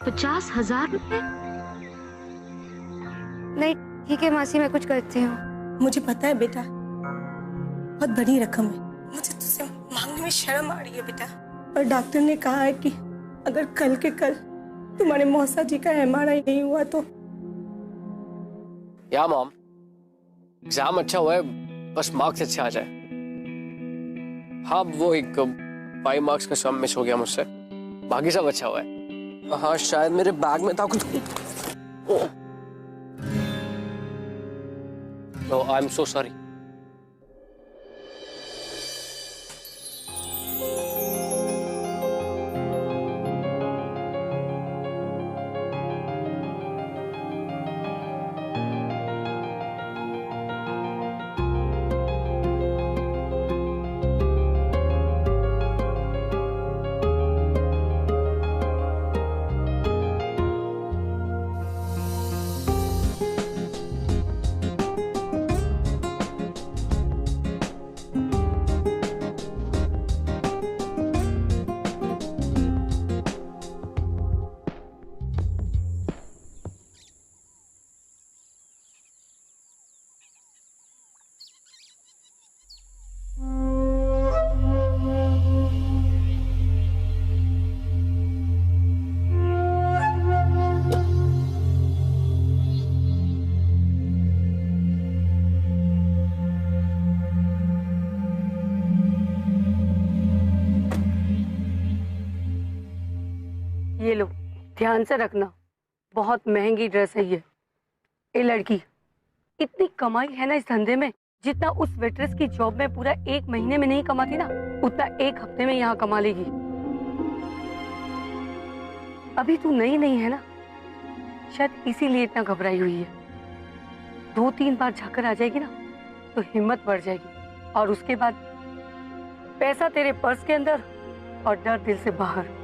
50,000 रुपए? नहीं ठीक है मासी, मैं कुछ करती हूँ। मुझे पता है बेटा, बहुत बड़ी रकम है, मुझे तुझसे मांगने में शर्म आ रही है बेटा। पर डॉक्टर ने कहा है कि अगर कल के कल तुम्हारे मौसा जी का MRI नहीं हुआ तो। या मॉम, एग्जाम अच्छा हुआ है, बस मार्क्स अच्छे आ जाए। हाँ वो एक 5 मार्क्स का सम मिस हो गया मुझसे, बाकी सब अच्छा हुआ है। हाँ शायद मेरे बैग में था कुछ। I am so sorry. ये लो, ध्यान से रखना, बहुत महंगी ड्रेस है ये। ए लड़की, इतनी कमाई है ना इस धंधे में, जितना उस वेट्रेस की जॉब में पूरा 1 महीने में नहीं कमाती ना, उतना 1 हफ्ते में यहाँ कमा लेगी। अभी तू नई नहीं है ना, शायद इसीलिए इतना घबराई हुई है। 2-3 बार झाकर आ जाएगी ना तो हिम्मत बढ़ जाएगी, और उसके बाद पैसा तेरे पर्स के अंदर और डर दिल से बाहर।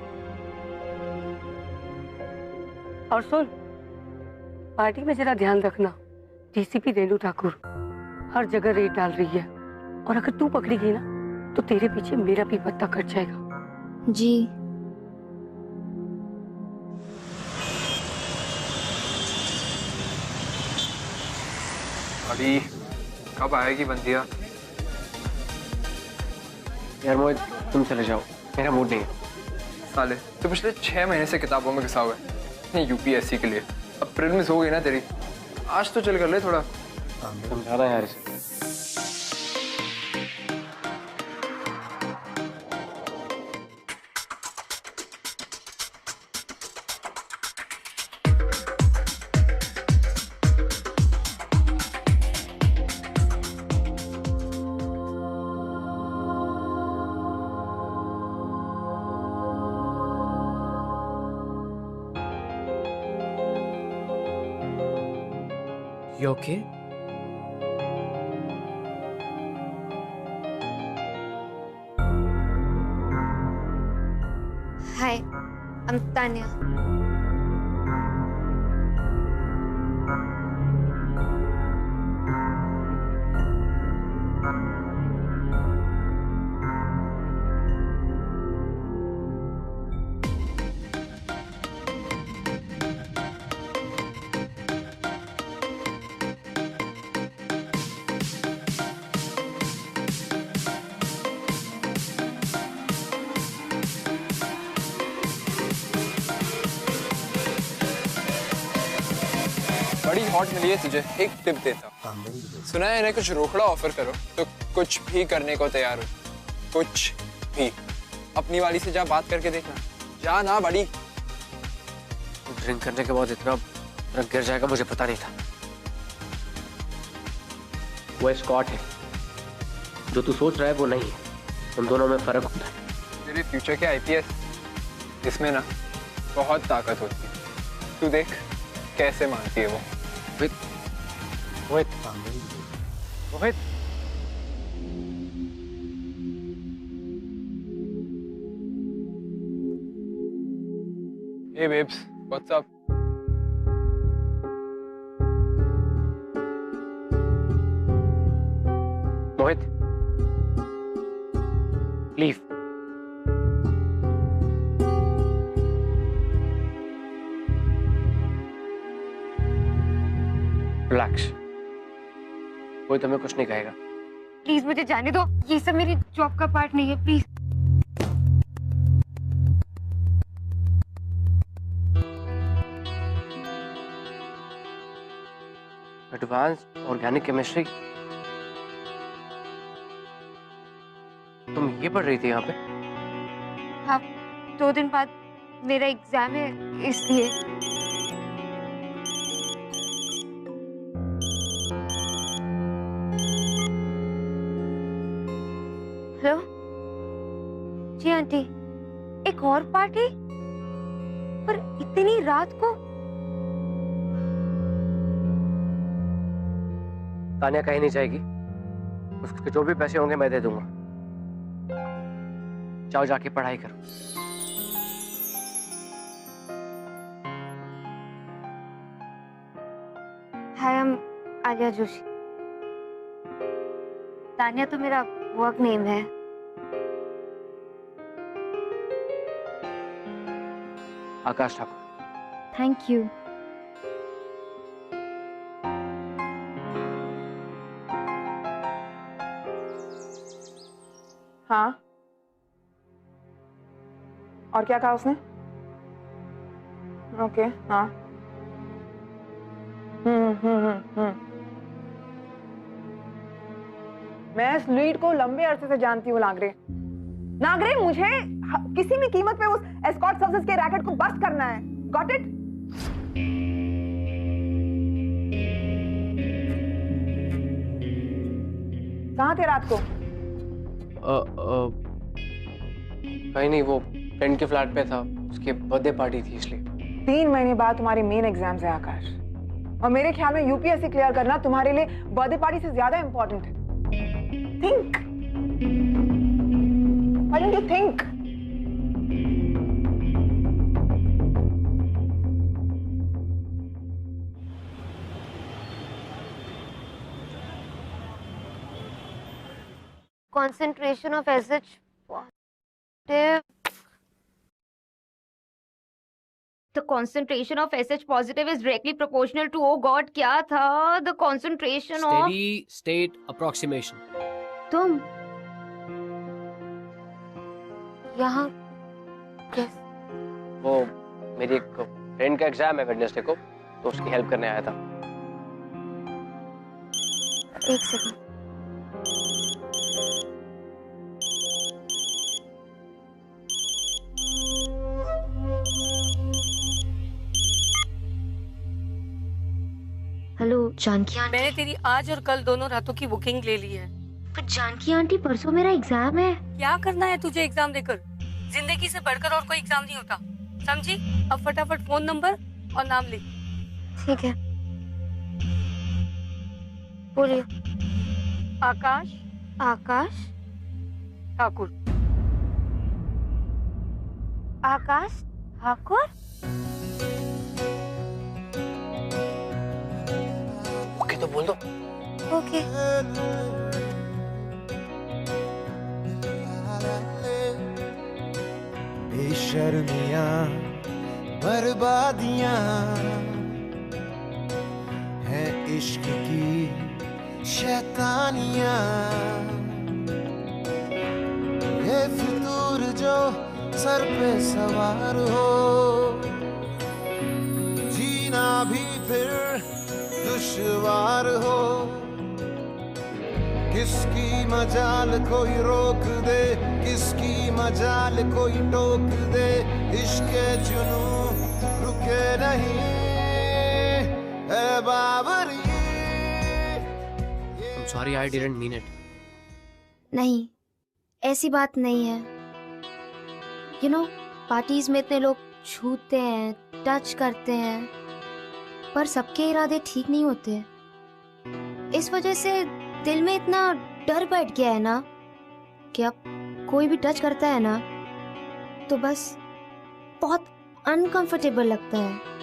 और सुन, पार्टी में जरा ध्यान रखना, DCP रेणु ठाकुर हर जगह रेड डाल रही है, और अगर तू पकड़ी गई ना तो तेरे पीछे मेरा भी पत्ता कट जाएगा। जी। अभी कब आएगी बंदिया? यार मोहित, तुम चले जाओ, मेरा मूड नहीं है। साले तो पिछले 6 महीने से किताबों में घुसा हुआ है UPSC के लिए। अप्रैल में हो गई ना तेरी, आज तो चल कर ले थोड़ा। समझाना यार इसे। You okay? Hi, I'm Tanya. बड़ी हॉट मिली है तुझे, एक टिप देता हूँ। सुना है इन्हें कुछ रोकड़ा ऑफर करो तो कुछ भी करने को तैयार हो, कुछ भी। अपनी वाली से जा बात करके देखना, जा ना बड़ी। ड्रिंक करने के बाद इतना रंग गिर जाएगा मुझे पता नहीं था। वो स्कॉट है, जो तू सोच रहा है वो नहीं है, उन दोनों में फर्क होता है। तेरे फ्यूचर के IPS, इसमें ना बहुत ताकत होती है, तू देख कैसे मानती है वो। मोहित, मोहित, Hey babes, what's up? मोहित, लीव। रिलैक्स, कोई तुम्हें कुछ नहीं कहेगा। प्लीज मुझे जाने दो, ये सब मेरी जॉब का पार्ट नहीं है, प्लीज। एडवांस ऑर्गेनिक केमिस्ट्री, तुम ये पढ़ रही थी यहाँ पे? हाँ, 2 दिन बाद मेरा एग्जाम है, इसलिए। हेलो जी आंटी, एक और पार्टी? पर इतनी रात को? तानिया कहीं नहीं जाएगी, उसके जो भी पैसे होंगे मैं दे दूंगा। जाओ जाके पढ़ाई करो। Hi, I am Alia Joshi. Tania तो मेरा वर्क नेम है। आकाश ठाकुर। Thank you. हाँ, और क्या कहा उसने? ओके, हाँ। मैं इस लीड को लंबे अरसे से जानती हूँ नागरे। नागरे, मुझे किसी भी कीमत पे उस एस्कॉर्ट सर्विसेज के रैकेट को बस्ट करना है। Got it? कहाँ थे रात को? कहीं नहीं, वो फ्रेंड के फ्लैट पे था, उसके बर्थडे पार्टी थी इसलिए। 3 महीने बाद तुम्हारे मेन एग्जाम्स है आकाश, और मेरे ख्याल में यूपीएससी क्लियर करना तुम्हारे लिए बर्थडे पार्टी से ज्यादा इंपॉर्टेंट है। Think, why don't you think? Concentration of SH positive. The concentration of SH positive is directly proportional to, oh God, क्या था? The concentration of Steady state approximation. तुम यहाँ कैसे? वो मेरी एक फ्रेंड का एग्जाम है वेडनेसडे को, तो उसकी हेल्प करने आया था। एक सेकंड। Hello Janaki aunty. मैंने तेरी आज और कल दोनों रातों की बुकिंग ले ली है। पर जानकी आंटी, परसों मेरा एग्जाम है। क्या करना है तुझे एग्जाम देकर? जिंदगी से बढ़कर और कोई एग्जाम नहीं होता, समझी? अब फटाफट फोन नंबर और नाम लिख। ठीक है, बोलिए। आकाश आकाश ठाकुर। आकाश ठाकुर। ओके तो बोल दो। ओके। बेशर्मियां बर्बादियां हैं इश्क की शैतानियां, ये फितूर जो सर पे सवार हो, जीना भी फिर दुश्वार हो। किसकी मजाल कोई रोक दे, किसकी मजाल कोई टोक दे, इश्क जुनू रुके नहीं है Babri. I'm sorry, I didn't mean it. नहीं, ऐसी बात नहीं है। यू नो, पार्टीज में इतने लोग छूते हैं, टच करते हैं, पर सबके इरादे ठीक नहीं होते। इस वजह से दिल में इतना डर बैठ गया है ना कि अब कोई भी टच करता है ना तो बस बहुत अनकंफर्टेबल लगता है।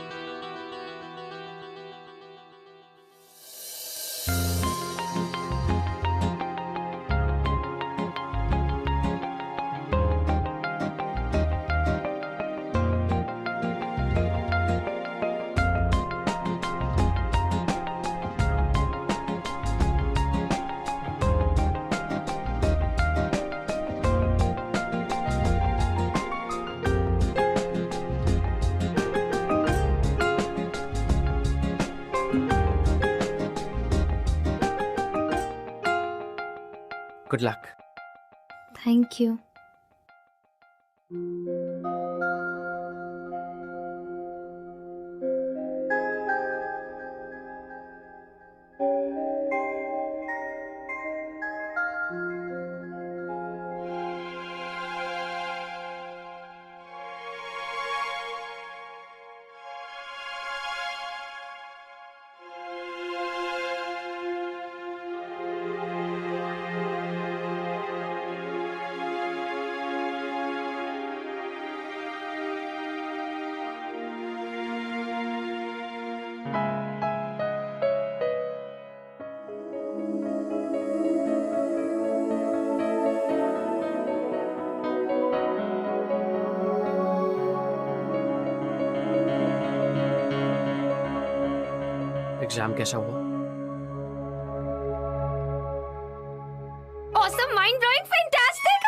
Good luck. Thank you. Exam कैसा हुआ? Awesome, mind blowing, fantastic!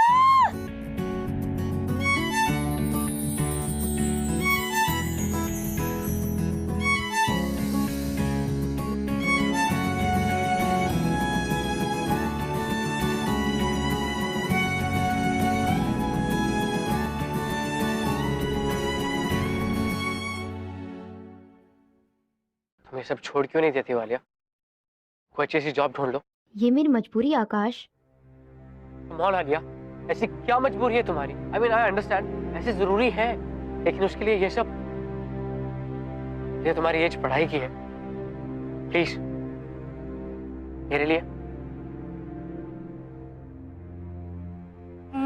तुम ये सब छोड़ क्यों नहीं देती वालिया? कोई अच्छी सी जॉब ढूंढ लो। ये मेरी मजबूरी आकाश। तुम और आलिया, ऐसी क्या मजबूरी है तुम्हारी? आई मीन आई अंडरस्टैंड, ऐसे जरूरी है, लेकिन उसके लिए ये सब, ये तुम्हारी एज पढ़ाई की है। प्लीज मेरे लिए।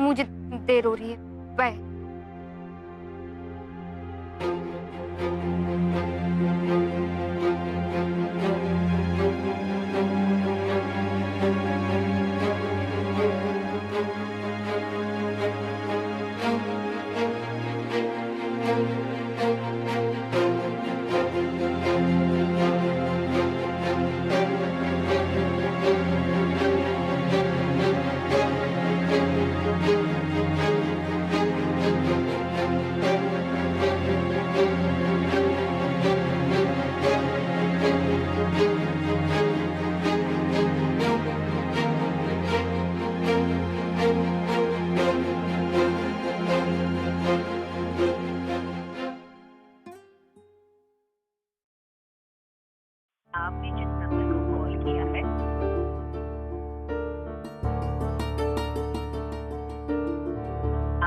मुझे देर हो रही है, बाय।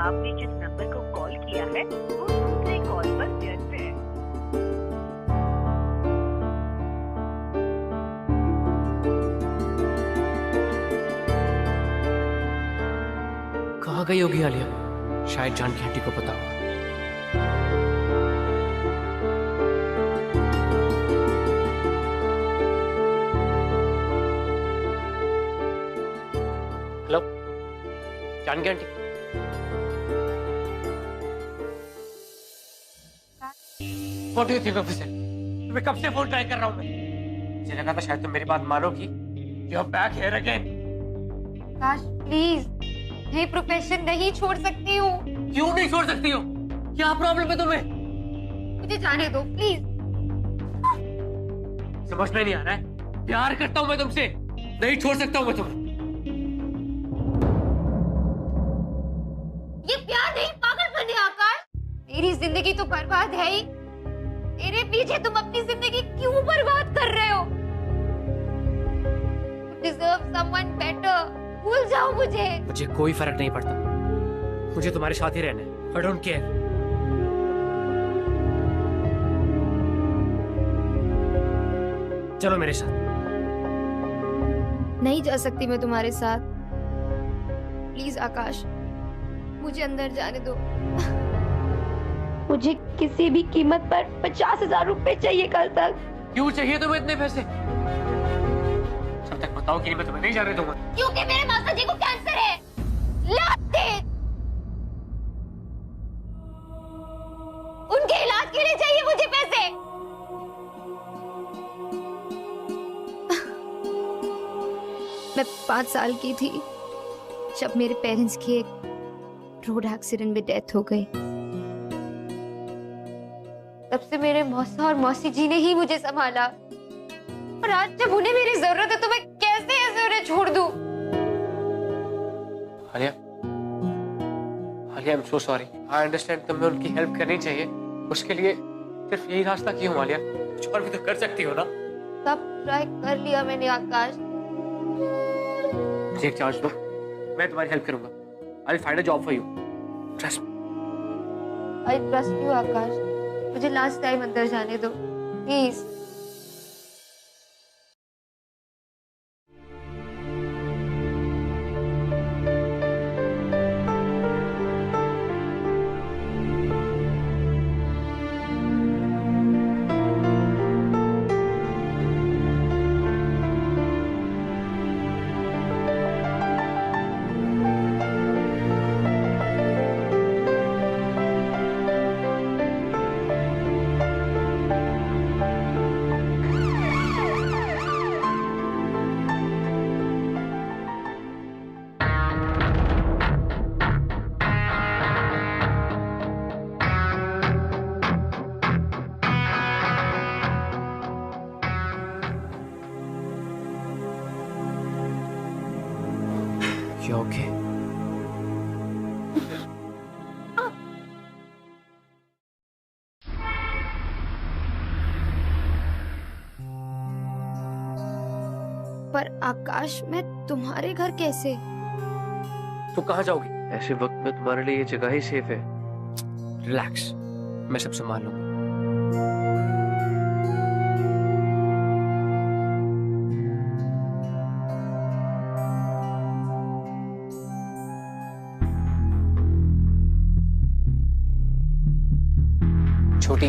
आपने जिस नंबर को कॉल किया है वो दूसरे कॉल पर व्यस्त है। कहाँ गई होगी आलिया? शायद जानकी आंटी को पता होगा। Hello Janaki aunty. What do you think of this? तुम्हें कब से फोन ट्राई कर रहा हूँ मैं? मुझे लगा था शायद तुम मेरी बात मानोगी। You're back here again. Akash please, ये प्रोफेशन नहीं छोड़ सकती हूँ। क्यों नहीं छोड़ सकती हो? क्या प्रॉब्लम है तुम्हें? मुझे जाने दो प्लीज। समझ में नहीं आ रहा है? प्यार करता हूँ मैं तुमसे, नहीं छोड़ सकता हूँ मैं तुम्हें। ये प्यार नहीं, पागलपन है आकाश। तेरी जिंदगी तो बर्बाद है ही, मेरे पीछे तुम अपनी जिंदगी क्यों बर्बाद कर रहे हो? You deserve someone better. भूल जाओ मुझे। मुझे कोई फर्क नहीं पड़ता, मुझे तुम्हारे साथ ही रहना है। I don't care. चलो मेरे साथ। नहीं जा सकती मैं तुम्हारे साथ। प्लीज आकाश, मुझे अंदर जाने दो। मुझे किसी भी कीमत पर 50,000 रुपए चाहिए कल तक। क्यों चाहिए तुम्हें इतने पैसे? जब तक बताओ कि मैं तुम्हें नहीं जाने दूंगा। क्योंकि मेरे माता जी को कैंसर है। उनके इलाज के लिए चाहिए मुझे पैसे। मैं 5 साल की थी जब मेरे पेरेंट्स की एक रोड एक्सीडेंट में डेथ हो गई। तब से मेरे मौसा और मौसी जी ने ही मुझे संभाला, और आज जब उन्हें मेरी जरूरत है तो मैं कैसे ऐसे उन्हें छोड़ दूं? Alia, Alia, I am so sorry. I understand, तुम्हें उनकी हेल्प करनी चाहिए, उसके लिए सिर्फ यही रास्ता क्यों आलिया? कुछ और भी तो कर सकती हो ना। सब ट्राई कर लिया मैंने आकाश। मुझे एक चांस दो, मैं तुम्हारी हेल्प करूंगा। I will find a job for you, trust me. I trust you Akash, मुझे लास्ट टाइम अंदर जाने दो प्लीज। You okay? पर आकाश मैं तुम्हारे घर कैसे? तो कहाँ जाओगी? ऐसे वक्त में तुम्हारे लिए ये जगह ही सेफ है। रिलैक्स, मैं सब संभाल लूंगा। छोटी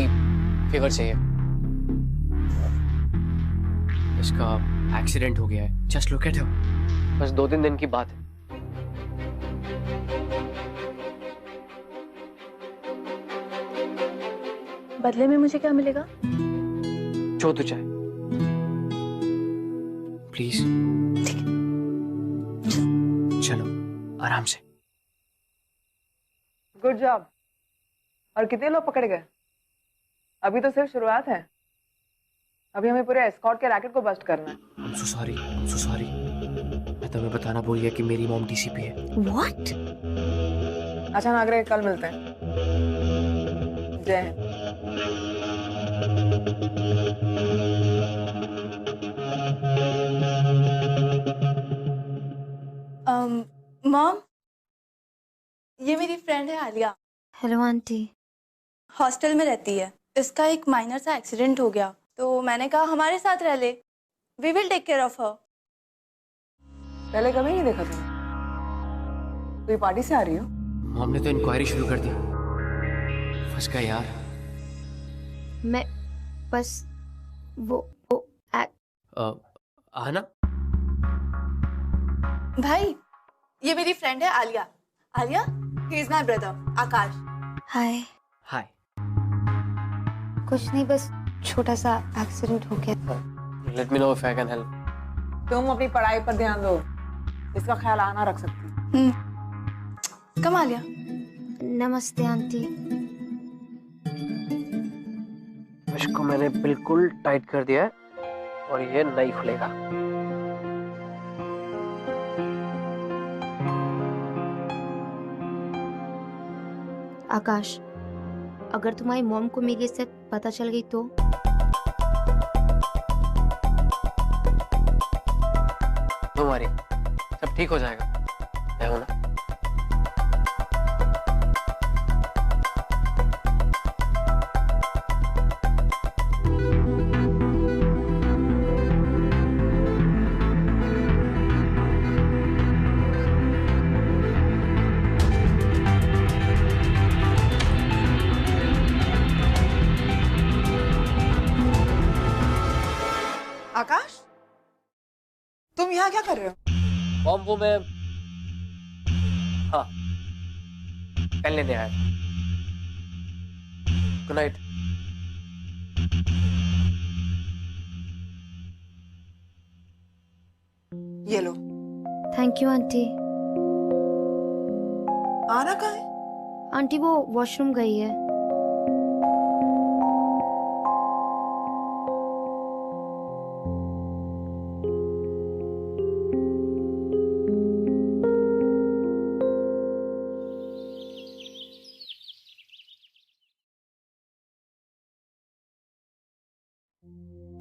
फेवर चाहिए। इसका एक्सीडेंट हो गया है। Just look at him. बस 2-3 दिन की बात है। बदले में मुझे क्या मिलेगा? जो तू चाहे, प्लीज। चलो आराम से। Good job. और कितने लोग पकड़ गए? अभी तो सिर्फ शुरुआत है। अभी हमें पूरे एस्कॉर्ट के रैकेट को बस्ट करना है। I'm so sorry, I'm so sorry। मैं तुम्हें बताना भूल गया कि मेरी मॉम डीसीपी है। What? अच्छा नागरे, कल मिलते हैं। जय हिंद। मॉम, ये मेरी फ्रेंड है आलिया, हेलो आंटी। हॉस्टल में रहती है। इसका एक माइनर सा एक्सीडेंट हो गया, तो मैंने कहा हमारे साथ रह ले। We will take care of her. पहले कभी नहीं देखा तुमने? कोई पार्टी से आ रही हो? मॉम ने तो इंक्वायरी शुरू कर दी। फंस गया यार। मैं बस वो आना। भाई, ये मेरी फ्रेंड है Alia. Alia, he is my brother Akash. Hi. Hi. कुछ नहीं, बस छोटा सा एक्सीडेंट हो गया। Let me know if I can help. तुम अपनी पढ़ाई पर ध्यान दो, इसका ख्याल आना रख सकती हो। कम आलिया। नमस्ते आंटी। इसको मैंने बिल्कुल टाइट कर दिया है और ये नहीं खुलेगा। आकाश, अगर तुम्हारी मॉम को मेरी इज्जत पता चल गई तो? तुम्हारी सब ठीक हो जाएगा, मैं हूं ना। आकाश, तुम यहाँ क्या कर रहे हो? मॉम, वो मैं हाँ पेन लेने आया। Good night. ये लो। Thank you aunty. आना कहाँ है? आंटी वो वॉशरूम गई है।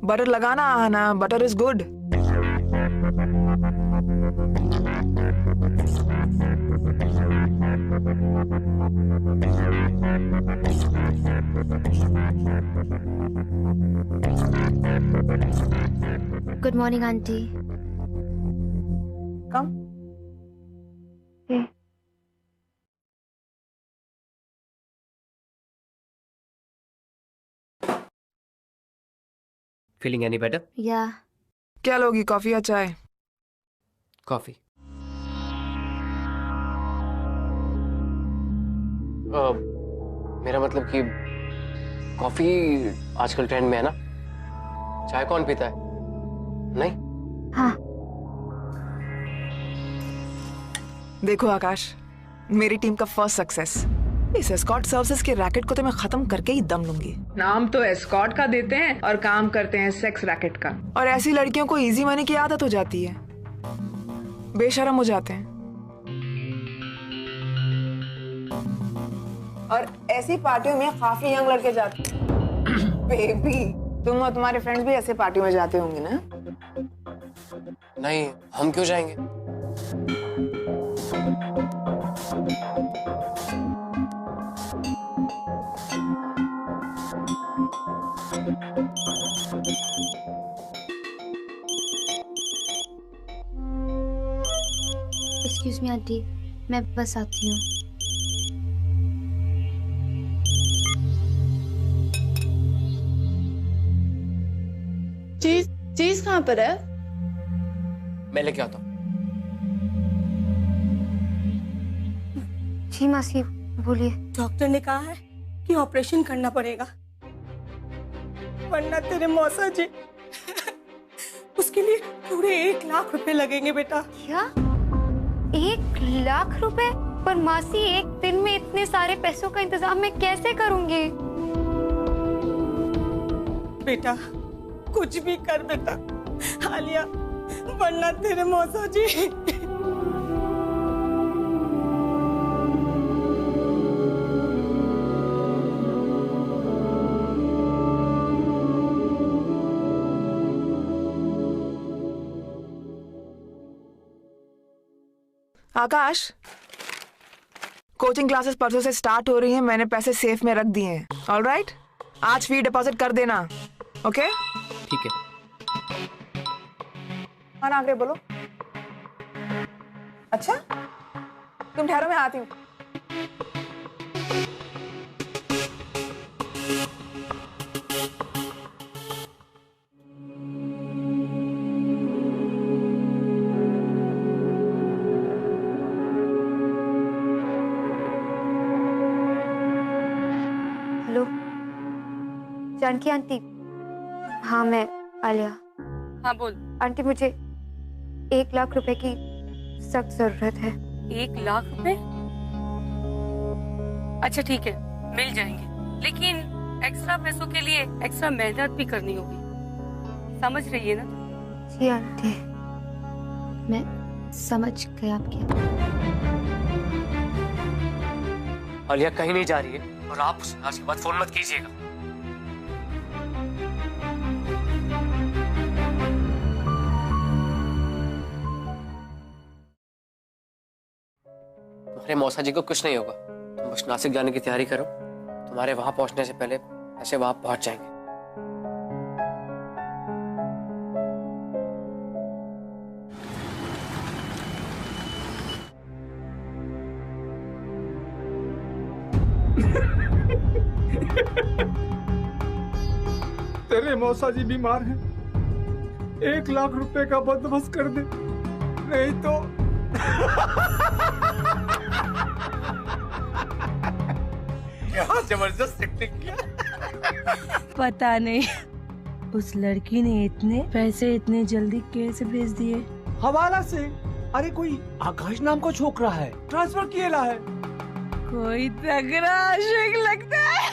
बटर लगाना आना, butter is good. Good morning aunty. Come. Feeling any better? या क्या लोगी, कॉफी या चाय? कॉफी। मेरा मतलब कि कॉफी आजकल ट्रेंड में है ना, चाय कौन पीता है? नहीं? हाँ। देखो आकाश, मेरी टीम का फर्स्ट सक्सेस। इस एस्कॉर्ट सर्विसेज के रैकेट को तो मैं खत्म करके ही दम लूंगी। नाम तो एस्कॉर्ट का देते हैं और काम करते हैं सेक्स रैकेट का। और ऐसी लड़कियों को इजी मनी की आदत हो जाती है, बेशरम हो जाते हैं। और ऐसी पार्टियों में काफी यंग लड़के जाते हैं। बेबी, तुम और तुम्हारे फ्रेंड्स भी ऐसे पार्टियों में जाते होंगे ना? नहीं, हम क्यों जाएंगे? एक्सक्यूज मी आंटी, मैं बस आती हूँ। चीज कहाँ पर है? मैं लेके आता हूँ। जी मासी, बोलिए। डॉक्टर ने कहा है कि ऑपरेशन करना पड़ेगा, वरना तेरे मौसा जी उसके लिए पूरे 1 लाख रुपए लगेंगे बेटा। क्या 1 लाख रुपए? पर मासी, एक दिन में इतने सारे पैसों का इंतजाम मैं कैसे करूंगी? बेटा कुछ भी कर बेटा, आलिया, वरना तेरे मौसा जी। आकाश, कोचिंग क्लासेस परसों से स्टार्ट हो रही हैं। मैंने पैसे सेफ में रख दिए हैं। ऑलराइट, आज फी डिपॉजिट कर देना। ओके? ठीक है। हाँ नागरे, बोलो। अच्छा, तुम ठहरो, मैं आती हूँ। Hello Janaki aunty. हाँ, मैं आलिया। हाँ बोल। आंटी, मुझे 1 लाख रुपए की सख्त जरूरत है। 1 लाख रुपए? अच्छा ठीक है, मिल जाएंगे, लेकिन एक्स्ट्रा पैसों के लिए एक्स्ट्रा मेहनत भी करनी होगी, समझ रही है ना? जी आंटी, मैं समझ गई आपकी। आलिया कहीं नहीं जा रही है और आप उसे आज के बाद फोन मत कीजिएगा। तुम्हारे मौसा जी को कुछ नहीं होगा, तुम बस नासिक जाने की तैयारी करो। तुम्हारे वहां पहुंचने से पहले ऐसे वहां पहुंच जाएंगे। तेरे मौसा जी बीमार हैं, 1 लाख रुपए का बंदोबस्त कर दे, नहीं तो क्या जबरदस्त एक्टिंग किया। पता नहीं उस लड़की ने इतने पैसे इतने जल्दी कैसे भेज दिए। हवाला से। अरे कोई आकाश नाम का छोकरा है, ट्रांसफर किया है। कोई तगड़ा आशिक लगता है।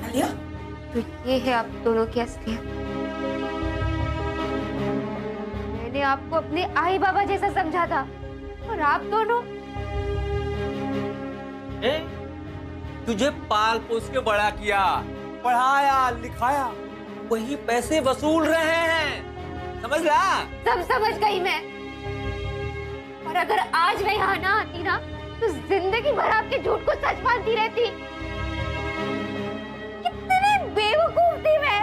आलिया, तो ये है आप दोनों की असलियत। मैंने आपको अपने आई बाबा जैसा समझा था, और आप दोनों तुझे पाल पोस के बड़ा किया, पढ़ाया लिखाया, वही पैसे वसूल रहे हैं, समझ रहा? सब समझ गई मैं। और अगर आज मैं यहाँ ना आती ना, तो जिंदगी भर आपके झूठ को सच मानती रहती। कितनी बेवकूफ थी मैं।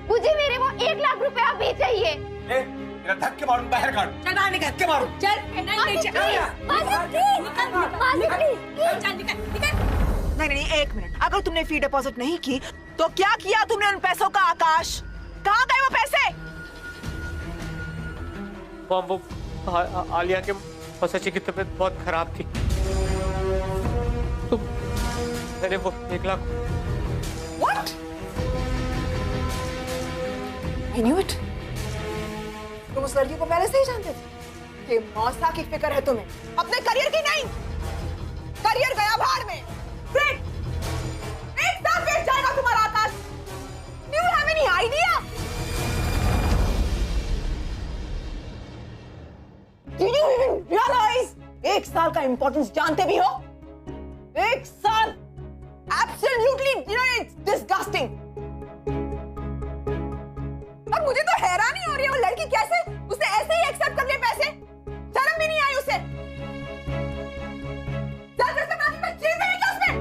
मुझे मेरे वो 1 लाख रुपए अभी चाहिए। मेरा धक्के मारूं, बाहर काट। चल बाहर निकल, धक्के मारूं। चल नहीं, 1 मिनट। अगर तुमने फी डिपॉजिट नहीं की तो क्या किया तुमने उन पैसों का? आकाश, कहाँ गए वो पैसे? वो आलिया के मौसाजी की तबीयत बहुत खराब थी, तो मैंने वो 1 lakh. What? I knew it. तुम उस लड़की को पहले से ही जानते थे कि मौसा की फिक्र है तुम्हें, अपने करियर की नहीं। करियर गया भाड़ में। ग्रेट, 1 साल वेस्ट जाएगा तुम्हारा। आकाश, Do you have any idea? Do you even realize 1 साल का इंपॉर्टेंस जानते भी हो? 1 साल, absolutely, it's disgusting. और मुझे तो हैरानी हो रही है, वो लड़की कैसे उसे ऐसे ही एक्सेप्ट कर ले पैसे? शर्म भी नहीं आई उसे? चीज नहीं क्या उसमें?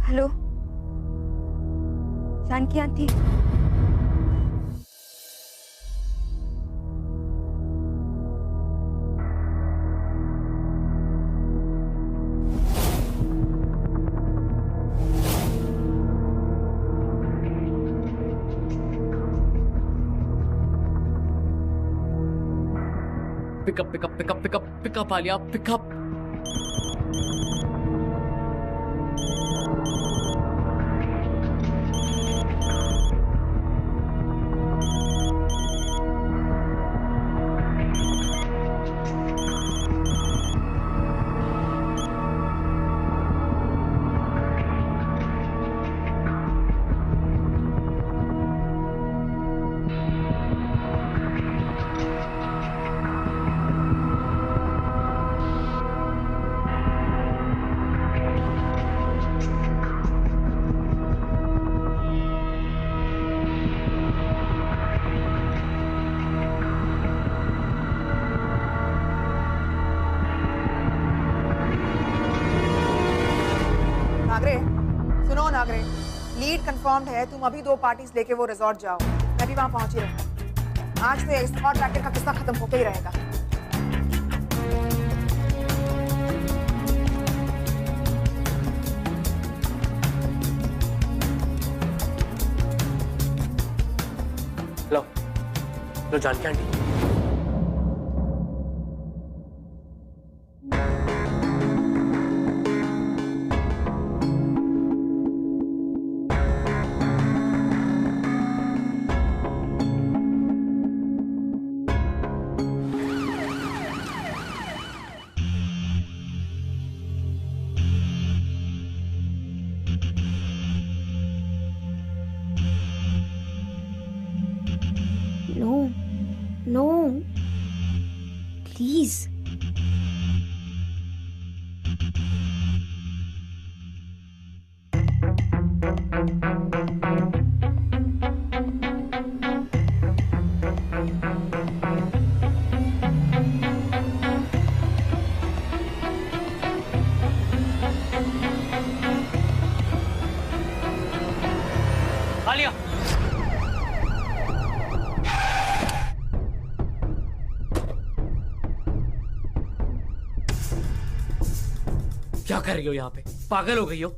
Hello, Janaki aunty. Pick up Alia, pick up. Nagare, lead confirmed है। तुम अभी 2 पार्टीज लेके वो रिजॉर्ट जाओ। मैं भी वहां पहुंच ही रहूंगा। आज तो एस्कॉर्ट रैकेट का किस्सा खत्म होके ही रहेगा। लो Janaki aunty. No, please. Alia, कर रही हो यहाँ पे? पागल हो गई हो?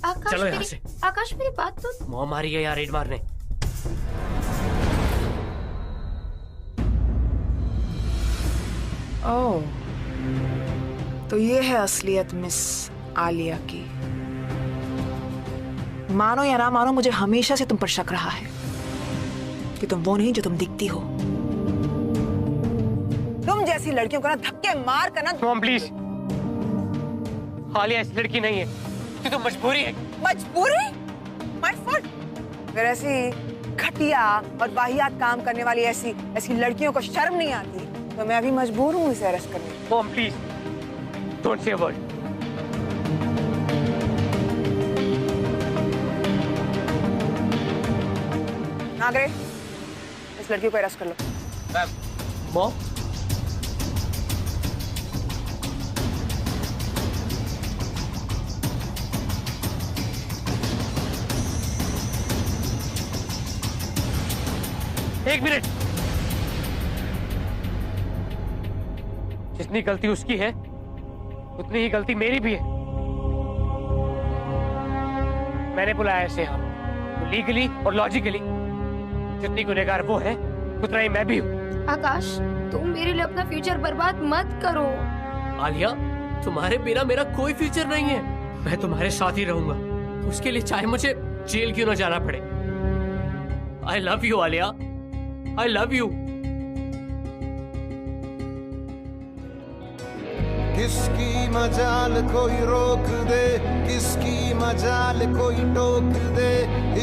आकाश चलो यहाँ से। आकाश मेरी बात तो। मॉम आ रही है यहाँ रेड मारने। ओह, तो ये है असलियत मिस आलिया की। मानो या ना मानो, मुझे हमेशा से तुम पर शक रहा है कि तुम वो नहीं जो तुम दिखती हो। तुम जैसी लड़कियों को ना धक्के मार कर ना। मॉम प्लीज, आलिया ऐसी लड़की नहीं है, ये तो मजबूरी है। मजबूरी? My fault. अगर ऐसी घटिया और वाहियात काम करने वाली ऐसी लड़कियों को शर्म नहीं आती तो मैं अभी मजबूर हूँ इसे अरेस्ट करने। Mom please, don't say a word. Nagare, इस लड़की को अरेस्ट कर लो। मॉम, एक मिनट। जितनी गलती उसकी है उतनी ही गलती मेरी भी है। मैंने बुलाया इसे यहाँ, तो लीगली और लॉजिकली जितनी गुनहगार वो है उतना ही मैं भी हूँ। आकाश, तुम मेरे लिए अपना फ्यूचर बर्बाद मत करो। आलिया, तुम्हारे बिना मेरा कोई फ्यूचर नहीं है। मैं तुम्हारे साथ ही रहूंगा, उसके लिए चाहे मुझे जेल क्यों ना जाना पड़े। I love you Alia, I love you. किसकी मजाल कोई रोक दे, किसकी मजाल कोई टोक दे,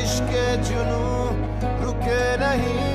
इश्क़ जुनून रुके नहीं।